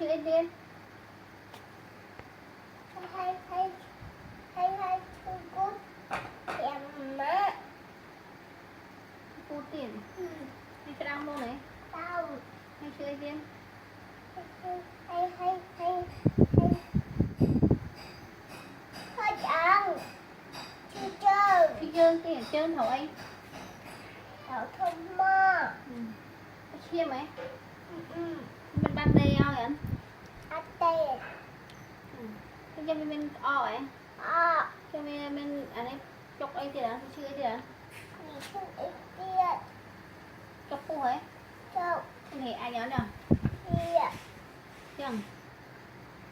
chữ ấy điên hay chữ cút em má cô tiền hay cái đau luôn đấy đau hay chữ ấy điên hay hơi chẳng chưa chơi khi chơi tiền chơi thầu anh đau thơm mơ chia mấy mình ban đây ao vậy ăn tiền cái cho mình o ấy à cho mình anh ấy chọc ấy thì là chữ ấy thì là mình không ít tiền chọc phụ ấy đâu thì ai nhớ nhỉ tiền chẳng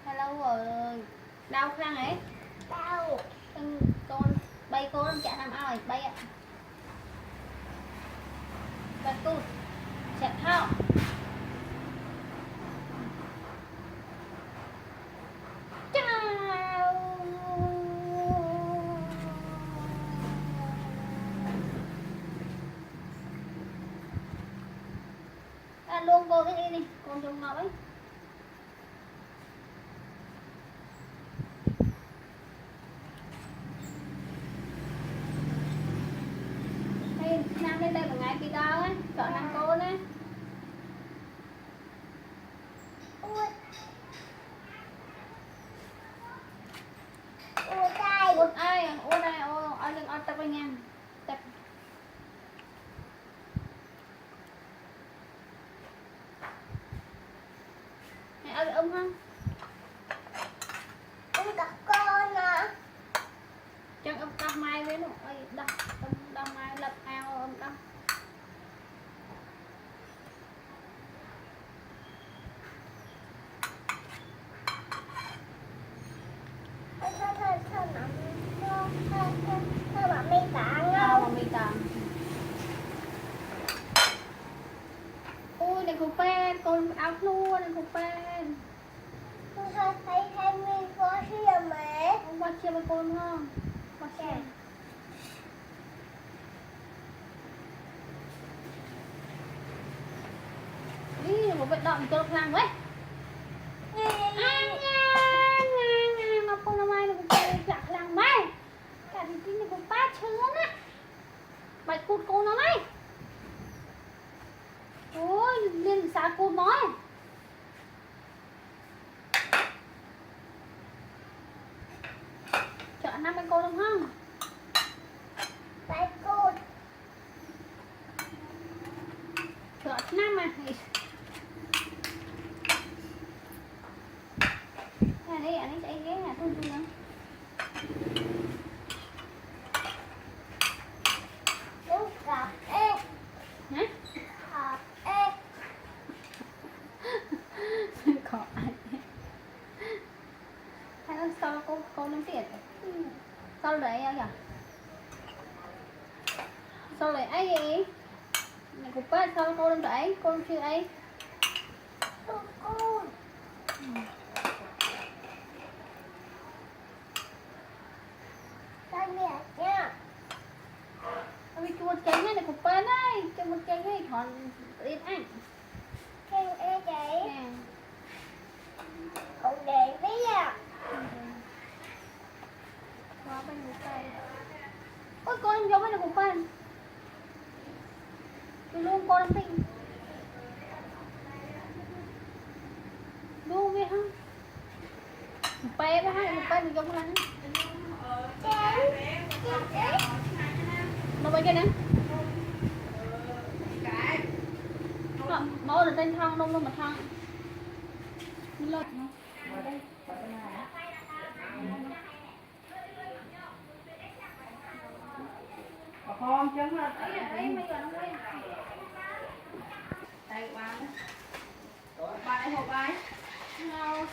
hello ở đau khang ấy đau con bay cô đang chạy làm ao bay ạ bật cút chạy thao luôn cô cái đi con trông ngọc ấy hey, Nam lên đây một ngày kỳ đau ấy chọn năm cô đấy ui đây út ai út đây ở đừng ở tập anh em tập mẹ ơi không đặt con à chẳng đâm mai với nó ơi đâm mai lập ao đâm thôi mà mi tặng mà mì tạm ui này cục pen con áo luôn này cục pen hay mi có chia mẹ hôm qua chia với con không qua chia đi một vận động cho làm ấy mà con làm ai cũng chặt làm mấy cả thì chính là con ba chướng á bạch cút cô nó mấy ôi liên xã cô nói chợ năm bên cô đúng không phải cút chợ năm à anh ấy chạy ghé nhà tôi nữa đúng gặp em hả hợp em có ai hay là sao cô nắm tiền sao đấy nhỉ sao lại ấy vậy này cục ba sao cô nắm đấy cô chưa ấy cút đây mẹ nha vì chua tránh này cục ba đấy cho một tránh này còn ít ăn khen em chị nè cũng để biết à quá bên một tay ôi con giống như là cục ba tôi luôn con tinh luôn vậy không bé với hai một bé mình giống lắm nó bên kia nè mỗi lần tên thăng đông luôn mà thăng lên con chứ là ấy bây giờ nó quay đây ba đây hộp ai nào